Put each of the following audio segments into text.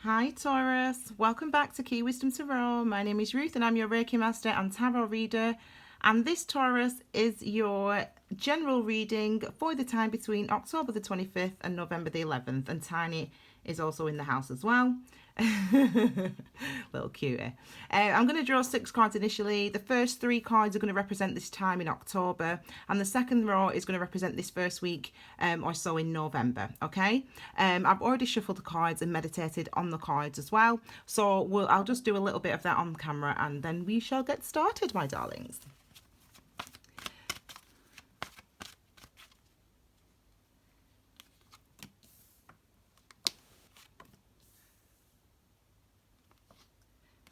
Hi Taurus, welcome back to Key Wisdom Tarot. My name is Ruth and I'm your Reiki Master and Tarot Reader. And this Taurus is your general reading for the time between October the 25th and November the 11th. And Tiny is also in the house as well. Little cutie. I'm going to draw 6 cards initially. The first 3 cards are going to represent this time in October, and the second row is going to represent this first week or so in November. Okay, I've already shuffled the cards and meditated on the cards as well, so I'll just do a little bit of that on camera and then we shall get started, my darlings.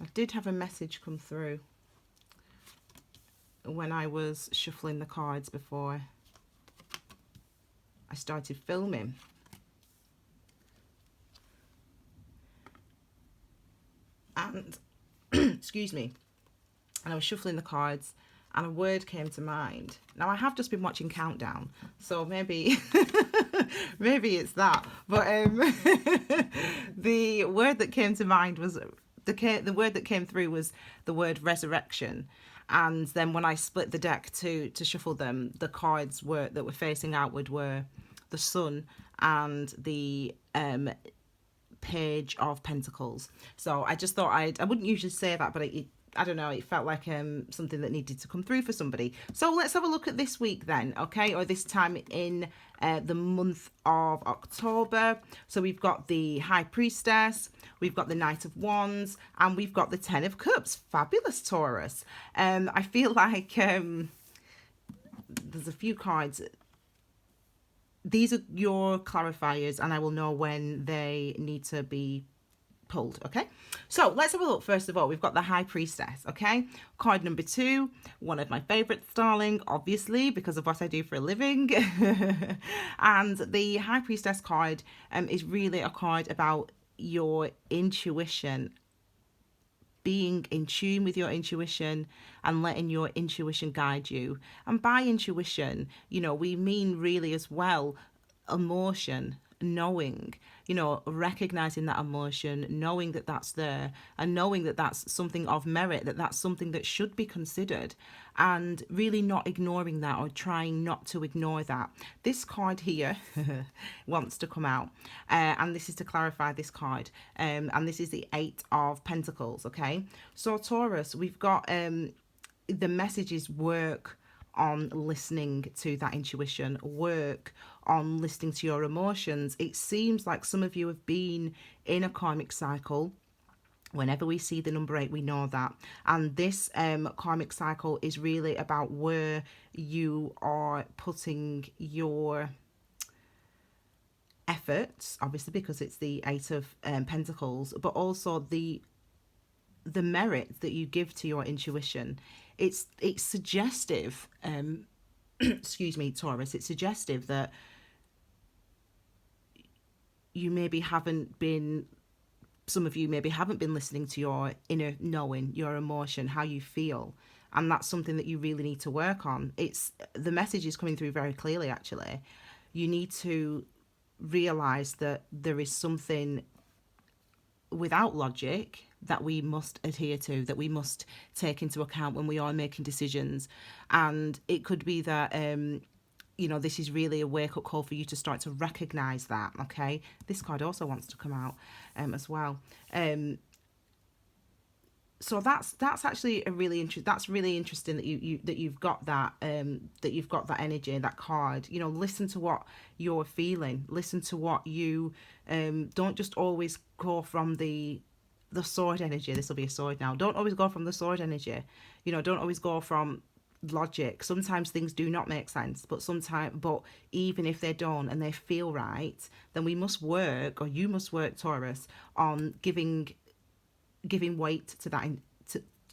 I did have a message come through when I was shuffling the cards before I started filming. And, excuse me, and I was shuffling the cards and a word came to mind. Now, I have just been watching Countdown, so maybe maybe it's that. But the word that came to mind was... The word that came through was the word resurrection, and then when I split the deck to shuffle them, the cards that were facing outward were the Sun and the Page of Pentacles. So I just thought I wouldn't usually say that, but I don't know, it felt like something that needed to come through for somebody. So let's have a look at this week then, okay, or this time in the month of October. So we've got the High Priestess, we've got the Knight of Wands, and we've got the Ten of Cups. Fabulous, Taurus. I feel like there's a few cards. These are your clarifiers, and I will know when they need to be pulled. Okay, so let's have a look. First of all, we've got the High Priestess. Okay, card number 2, one of my favorites, darling, obviously because of what I do for a living. And the High Priestess card is really a card about your intuition, being in tune with your intuition and letting your intuition guide you. And by intuition, you know, we mean really as well emotion, knowing, you know, recognizing that emotion, knowing that that's there, and knowing that that's something of merit, that that's something that should be considered, and really not ignoring that or trying not to ignore that. This card here wants to come out, and this is to clarify this card, and this is the 8 of Pentacles. Okay, so Taurus, we've got the messages: work on listening to that intuition, work on listening to your emotions. It seems like some of you have been in a karmic cycle. Whenever we see the number 8, we know that. And this karmic cycle is really about where you are putting your efforts, obviously because it's the 8 of Pentacles, but also the merit that you give to your intuition. It's suggestive, excuse me, Taurus, it's suggestive that you maybe haven't been, some of you maybe haven't been listening to your inner knowing, your emotion, how you feel. And that's something that you really need to work on. The message is coming through very clearly, actually. You need to realize that there is something without logic that we must adhere to, that we must take into account when we are making decisions. And it could be that you know, this is really a wake-up call for you to start to recognize that. Okay, this card also wants to come out as well. So that's actually a really interesting that you've got that energy, that card. You know, listen to what you're feeling, listen to what you don't just always go from the sword energy. This will be a sword now. Don't always go from the sword energy. You know, don't always go from logic. Sometimes things do not make sense, but even if they don't and they feel right, then we must work, or you must work, Taurus, on giving weight to that,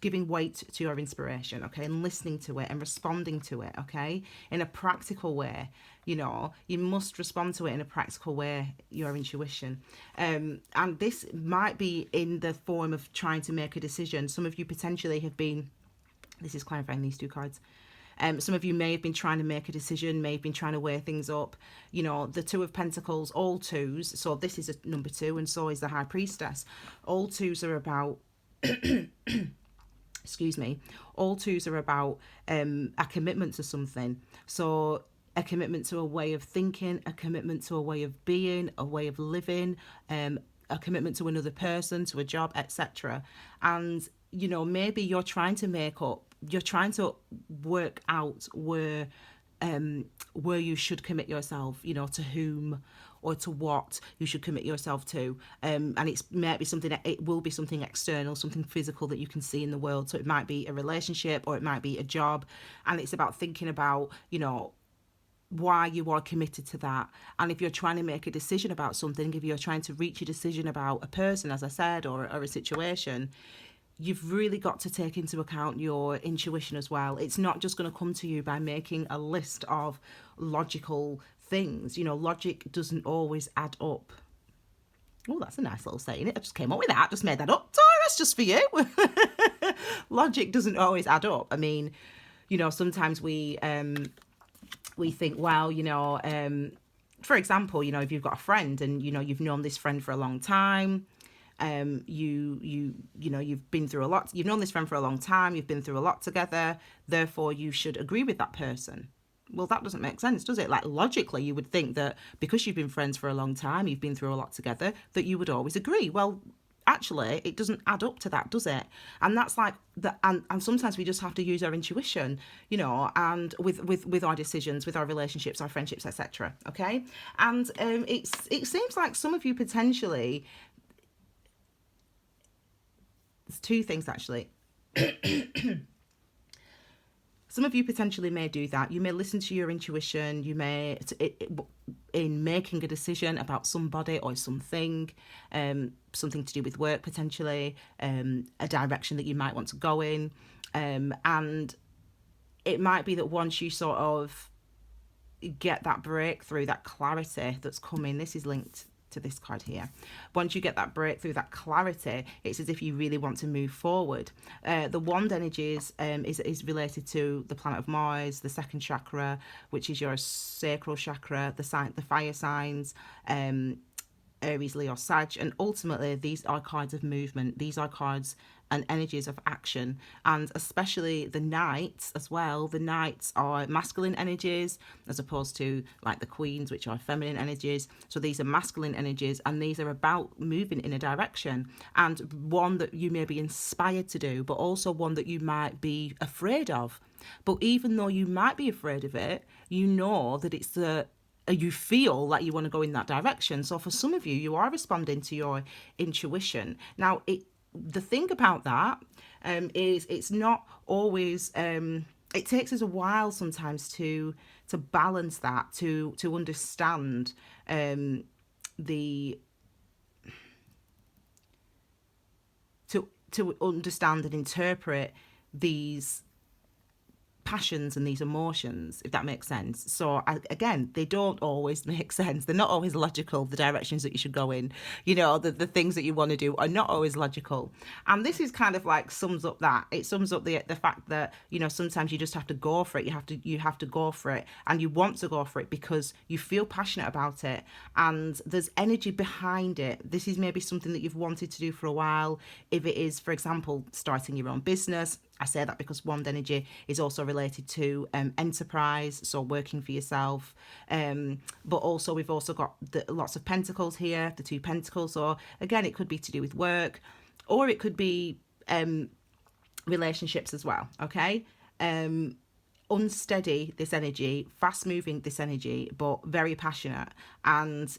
giving weight to your inspiration, okay, and listening to it and responding to it, okay, in a practical way. You know, you must respond to it in a practical way, your intuition. And this might be in the form of trying to make a decision. Some of you potentially have been, this is clarifying these 2 cards, Some of you may have been trying to make a decision, may have been trying to weigh things up. You know, the Two of Pentacles, all twos, so this is a number 2, and so is the High Priestess. All twos are about excuse me, all twos are about a commitment to something. So a commitment to a way of thinking, a commitment to a way of being, a way of living, a commitment to another person, to a job, etc. And, you know, maybe you're trying to work out where you should commit yourself, you know, to whom or to what you should commit yourself to. And it will be something external, something physical that you can see in the world. So it might be a relationship or it might be a job. And it's about thinking about, you know, why you are committed to that. And if you're trying to make a decision about something, if you're trying to reach a decision about a person, as I said, or a situation, you've really got to take into account your intuition as well. It's not just going to come to you by making a list of logical things. You know, logic doesn't always add up. Oh, that's a nice little saying. I just came up with that. Just made that up. Taurus, just for you. Logic doesn't always add up. I mean, you know, sometimes we think, well, you know, for example, you know, if you've got a friend and, you know, you've known this friend for a long time, you know, you've been through a lot, you've known this friend for a long time, you've been through a lot together, therefore you should agree with that person. Well, that doesn't make sense, does it? Like, logically, you would think that because you've been friends for a long time, you've been through a lot together, that you would always agree. Well, actually, it doesn't add up to that, does it? And that's like and sometimes we just have to use our intuition, you know, and with our decisions, with our relationships, our friendships, etc. Okay. And it seems like some of you potentially, there's two things actually. Some of you potentially may do that. You may listen to your intuition. You may, in making a decision about somebody or something, something to do with work potentially, a direction that you might want to go in. And it might be that once you sort of get that breakthrough, that clarity that's coming, this is linked to this card here. Once you get that breakthrough, that clarity, it's as if you really want to move forward. The wand energies is related to the planet of Mars, the second chakra, which is your sacral chakra, the fire signs, Aries, Leo, Sag, and ultimately these are cards of movement. These are cards and energies of action, and especially the knights as well. The knights are masculine energies as opposed to like the queens, which are feminine energies. So these are masculine energies, and these are about moving in a direction, and one that you may be inspired to do, but also one that you might be afraid of. But even though you might be afraid of it, you know that it's you feel like you want to go in that direction. So for some of you, you are responding to your intuition. Now, the thing about that is it's not always, it takes us a while sometimes to balance that, to understand to understand and interpret these passions and these emotions, if that makes sense. So again, they don't always make sense. They're not always logical, the directions that you should go in. You know, the things that you want to do are not always logical. And this is kind of like sums up that. It sums up the fact that, you know, sometimes you just have to go for it. You have to go for it, and you want to go for it because you feel passionate about it and there's energy behind it. This is maybe something that you've wanted to do for a while. If it is, for example, starting your own business, I say that because wand energy is also related to enterprise, so working for yourself. But also we've also got lots of pentacles here, the 2 pentacles. So again, it could be to do with work, or it could be relationships as well. Okay. Unsteady, this energy, fast moving, this energy, but very passionate, and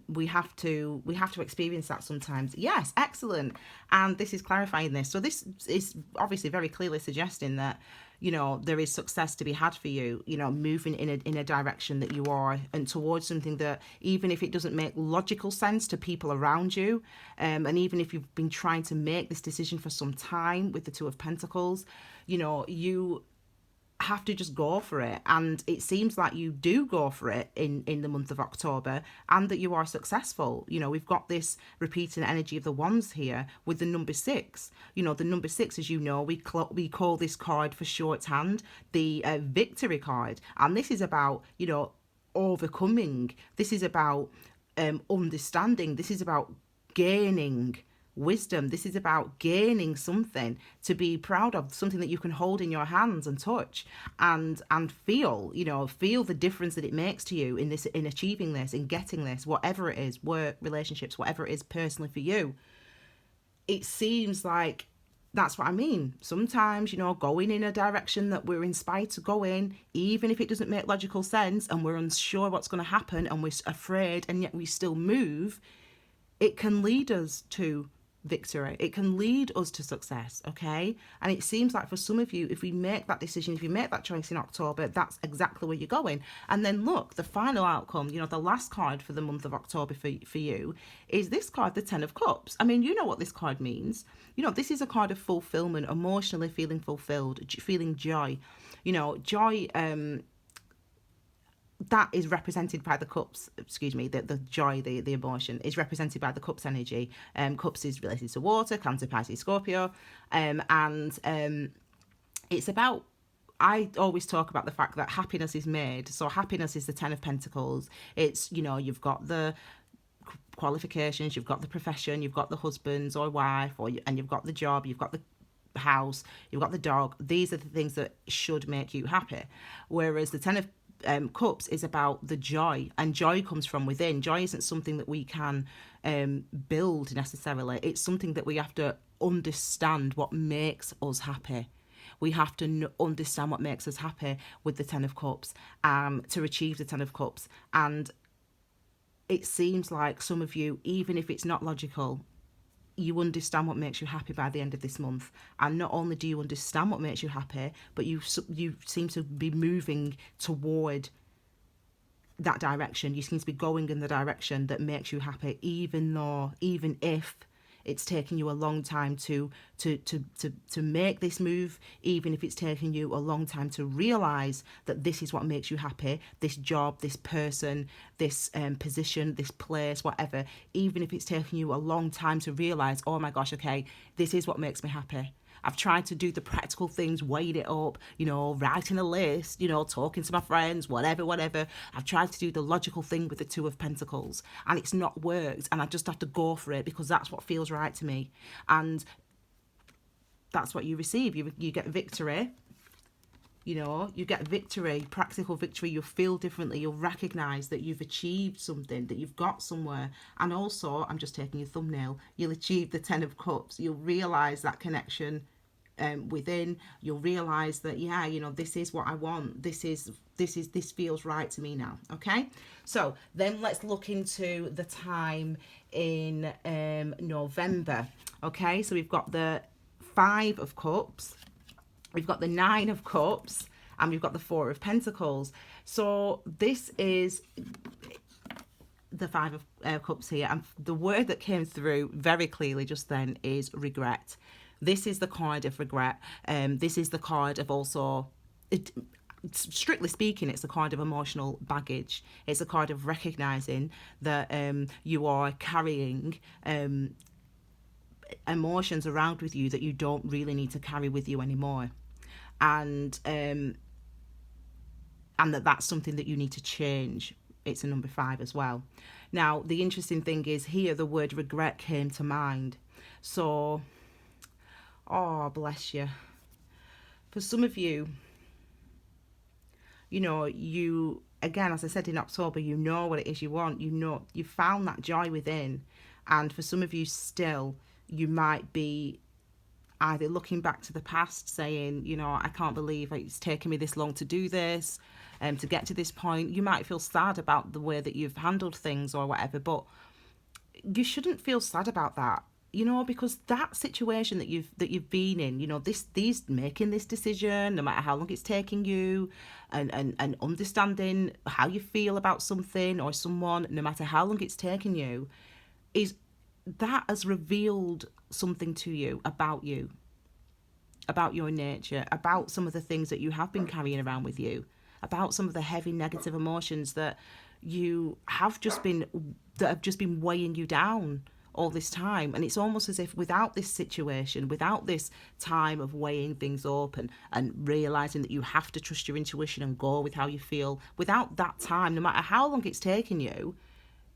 we have to experience that sometimes. Yes, excellent. And this is clarifying this. So this is obviously very clearly suggesting that, you know, there is success to be had for you, you know, moving in a direction that you are, and towards something that, even if it doesn't make logical sense to people around you, and even if you've been trying to make this decision for some time with the 2 of Pentacles, you know, you have to just go for it. And it seems like you do go for it in the month of October, and that you are successful. You know, we've got this repeating energy of the wands here with the number 6. You know, the number 6, as you know, we call this card for shorthand the victory card. And this is about, you know, overcoming. This is about understanding. This is about gaining wisdom. This is about gaining something to be proud of, something that you can hold in your hands and touch and feel, you know, feel the difference that it makes to you in this, in achieving this, in getting this, whatever it is, work, relationships, whatever it is personally for you. It seems like that's what I mean. Sometimes, you know, going in a direction that we're inspired to go in, even if it doesn't make logical sense and we're unsure what's going to happen and we're afraid, and yet we still move, it can lead us to victory. It can lead us to success, okay? And it seems like for some of you, if we make that decision, if you make that choice in October, that's exactly where you're going. And then look, the final outcome, you know, the last card for the month of October for you is this card, the 10 of Cups. I mean, you know what this card means. You know, this is a card of fulfillment, emotionally feeling fulfilled, feeling joy. You know, joy, that is represented by the cups, excuse me, the joy, the emotion is represented by the cups energy. Cups is related to water, Cancer, Pisces, Scorpio. It's about, I always talk about the fact that happiness is made. So happiness is the 10 of Pentacles. It's, you know, you've got the qualifications, you've got the profession, you've got the husband or wife, and you've got the job, you've got the house, you've got the dog. These are the things that should make you happy. Whereas the 10 of Cups is about the joy, and joy comes from within. Joy isn't something that we can build necessarily. It's something that we have to understand what makes us happy. We have to understand what makes us happy with the 10 of Cups to achieve the 10 of Cups. And it seems like some of you, even if it's not logical, you understand what makes you happy by the end of this month. And not only do you understand what makes you happy, but you seem to be moving toward that direction. You seem to be going in the direction that makes you happy, even if it's taking you a long time to make this move, even if it's taking you a long time to realize that this is what makes you happy, this job, this person, this position, this place, whatever, even if it's taking you a long time to realize, oh my gosh, okay, this is what makes me happy. I've tried to do the practical things, weight it up, you know, writing a list, you know, talking to my friends, whatever. I've tried to do the logical thing with the 2 of Pentacles, and it's not worked, and I just have to go for it because that's what feels right to me. And that's what you receive. You get victory. You know, you get victory, practical victory. You'll feel differently. You'll recognize that you've achieved something, that you've got somewhere. And also, I'm just taking your thumbnail, you'll achieve the 10 of Cups. You'll realize that connection within. You'll realize that, yeah, you know, this is what I want. This feels right to me now. Okay, so then let's look into the time in November. Okay, so we've got the 5 of Cups, we've got the 9 of Cups, and we've got the 4 of Pentacles. So this is the 5 of Cups here, and the word that came through very clearly just then is regret. This is the card of regret. This is the card of also, strictly speaking, it's a card of emotional baggage. It's a card of recognizing that you are carrying emotions around with you that you don't really need to carry with you anymore. And that's something that you need to change. It's a number 5 as well. Now, the interesting thing is here, the word regret came to mind. So, oh, bless you. For some of you, you know, you, again, as I said in October, you know what it is you want. You know, you found that joy within. And for some of you still, you might be either looking back to the past saying, you know, I can't believe it's taken me this long to do this, to get to this point. You might feel sad about the way that you've handled things or whatever, but you shouldn't feel sad about that, you know, because that situation that you've been in, you know, these making this decision, no matter how long it's taking you, and understanding how you feel about something or someone, no matter how long it's taken you, is that has revealed something to you about you. about your nature, about some of the things that you have been carrying around with you, about some of the heavy negative emotions that you have just been, that have just been weighing you down all this time. And it's almost as if without this situation, without this time of weighing things up and realizing that you have to trust your intuition and go with how you feel, without that time, no matter how long it's taken you,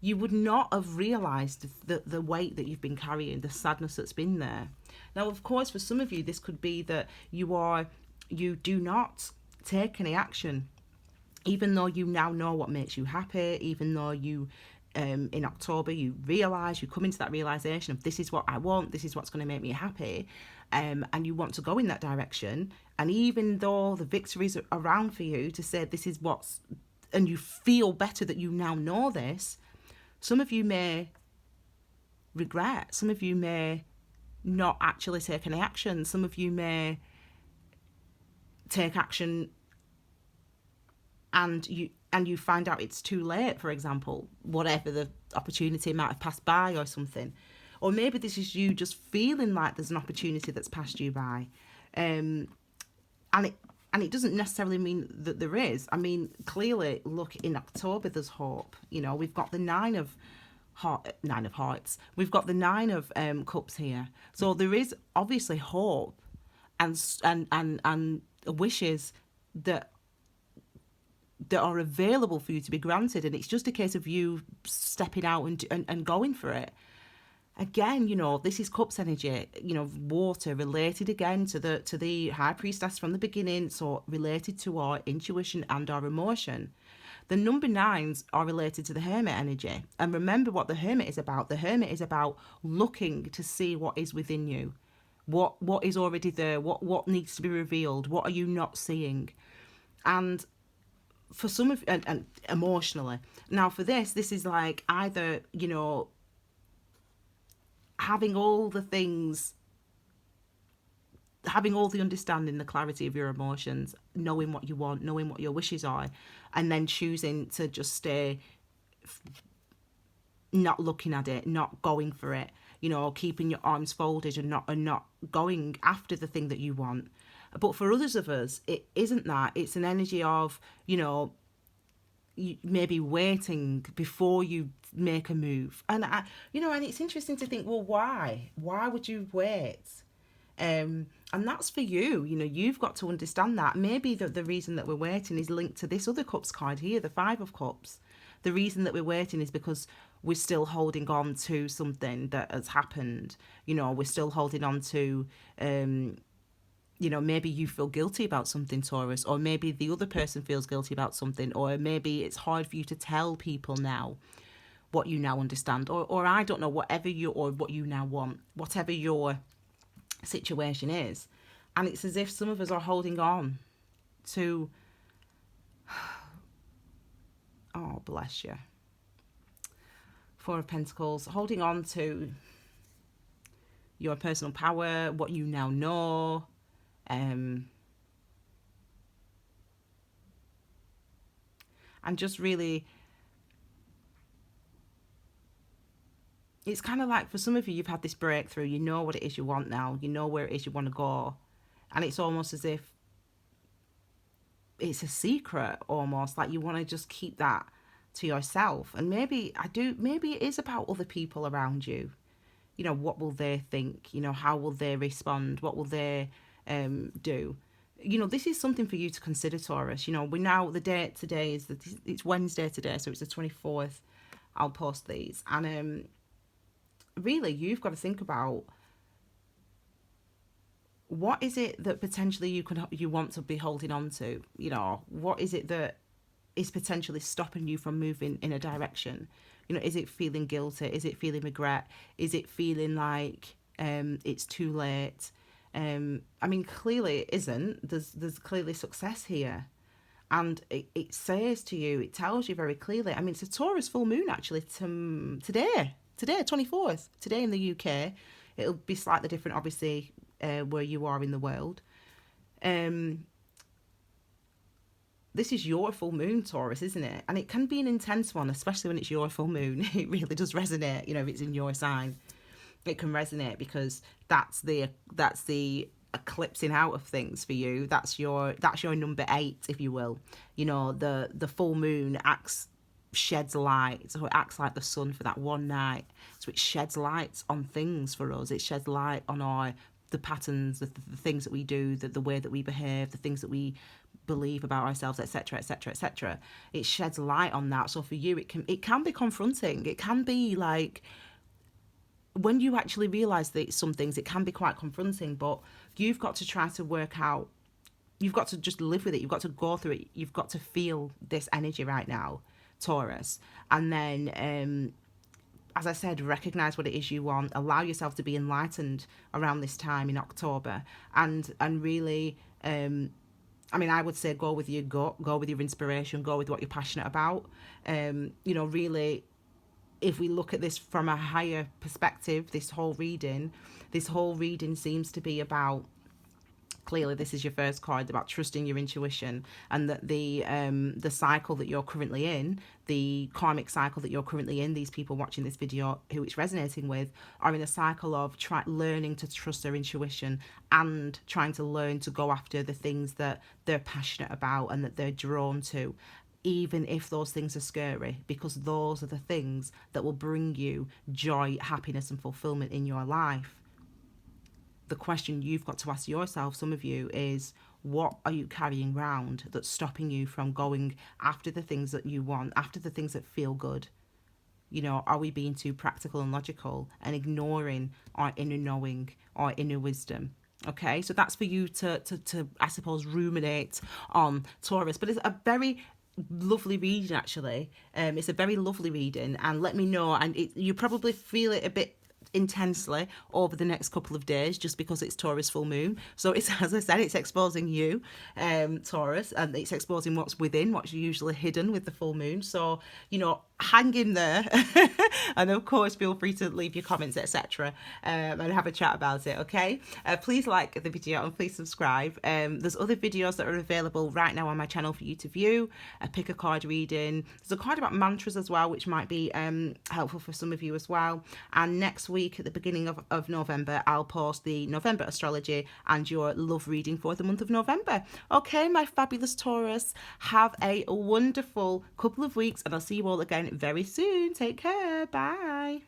you would not have realised the weight that you've been carrying, the sadness that's been there. Now, of course, for some of you, this could be that you do not take any action, even though you now know what makes you happy, even though you, in October, you realise, you come into that realisation of this is what I want, this is what's going to make me happy, and you want to go in that direction. And even though the victories are around for you to say this is what's, and you feel better that you now know this, some of you may regret, some of you may not actually take any action, some of you may take action and you find out it's too late, for example, whatever the opportunity might have passed by or something. Or maybe this is you just feeling like there's an opportunity that's passed you by. And it doesn't necessarily mean that there is. I mean, clearly, look, in October, there's hope. You know, we've got the nine of hearts. We've got the nine of cups here. So there is obviously hope and wishes that are available for you to be granted. And it's just a case of you stepping out and going for it. Again, you know, this is cups energy, you know, water, related again to the high priestess from the beginning, so related to our intuition and our emotion. The number nines are related to the hermit energy. And remember what the hermit is about. The hermit is about looking to see what is within you, what is already there, what needs to be revealed, what are you not seeing. And for some of, and emotionally. Now for this is like either, you know, having all the things, having all the understanding, the clarity of your emotions, knowing what you want, knowing what your wishes are, and then choosing to just stay not looking at it, not going for it, you know, keeping your arms folded and not going after the thing that you want. But for others of us, it isn't that. It's an energy of, you know, maybe waiting before you make a move. And you know, and it's interesting to think, well, why would you wait? And that's for you. You know, you've got to understand that. Maybe the reason that we're waiting is linked to this other cups card here, the Five of Cups. The reason that we're waiting is because we're still holding on to something that has happened. You know, we're still holding on to you know, maybe you feel guilty about something, Taurus, or maybe the other person feels guilty about something, or maybe it's hard for you to tell people now what you now understand, or I don't know, whatever or what you now want, whatever your situation is. And it's as if some of us are holding on to, oh, bless you, Four of Pentacles, holding on to your personal power, what you now know, and just really, it's kind of like for some of you, you've had this breakthrough, you know what it is you want now, you know where it is you want to go, and it's almost as if it's a secret, almost like you want to just keep that to yourself. And maybe it is about other people around you. You know, what will they think? You know, how will they respond? What will they do? You know, this is something for you to consider, Taurus. You know, the date today is it's Wednesday today, so it's the 24th. I'll post these, and really, you've got to think about what is it that potentially you want to be holding on to. You know, what is it that is potentially stopping you from moving in a direction? You know, is it feeling guilty? Is it feeling regret? Is it feeling like it's too late? I mean, clearly it isn't. There's clearly success here. And it says to you, it tells you very clearly. I mean, it's a Taurus full moon, actually, today, 24th, today in the UK. It'll be slightly different, obviously, where you are in the world. This is your full moon, Taurus, isn't it? And it can be an intense one, especially when it's your full moon. It really does resonate, you know, if it's in your sign. It can resonate because that's the eclipsing out of things for you. That's your number 8, if you will. You know, the full moon sheds light, so it acts like the sun for that one night. So it sheds light on things for us. It sheds light on the patterns, the things that we do, the way that we behave, the things that we believe about ourselves, etc., etc., etc. It sheds light on that. So for you, it can be confronting. It can be like, when you actually realize that some things, it can be quite confronting, but you've got to try to work out, you've got to just live with it. You've got to go through it. You've got to feel this energy right now, Taurus. And then, as I said, recognize what it is you want. Allow yourself to be enlightened around this time in October, and really, I mean, I would say go with your gut, go with your inspiration, go with what you're passionate about. You know, really, if we look at this from a higher perspective, this whole reading seems to be about, clearly this is your first card, about trusting your intuition, and that the cycle that you're currently in, the karmic cycle that you're currently in, these people watching this video who it's resonating with are in a cycle of learning to trust their intuition and trying to learn to go after the things that they're passionate about and that they're drawn to, even if those things are scary, because those are the things that will bring you joy, happiness and fulfillment in your life. The question you've got to ask yourself, some of you, is what are you carrying around that's stopping you from going after the things that you want, after the things that feel good? You know, are we being too practical and logical and ignoring our inner knowing, our inner wisdom? Okay, so that's for you to I suppose, ruminate on, Taurus. But it's a very lovely reading, actually. It's a very lovely reading, and let me know. And you probably feel it a bit intensely over the next couple of days, just because it's Taurus full moon. So it's, as I said, it's exposing you, Taurus, and it's exposing what's within, what's usually hidden with the full moon. So, you know, hang in there. And of course, feel free to leave your comments, etc., and have a chat about it. Okay, please like the video and please subscribe. There's other videos that are available right now on my channel for you to view. Pick a card reading. There's a card about mantras as well, which might be helpful for some of you as well. And next week, at the beginning of November, I'll post the November astrology and your love reading for the month of November. Okay, my fabulous Taurus, have a wonderful couple of weeks, and I'll see you all again very soon. Take care. Bye.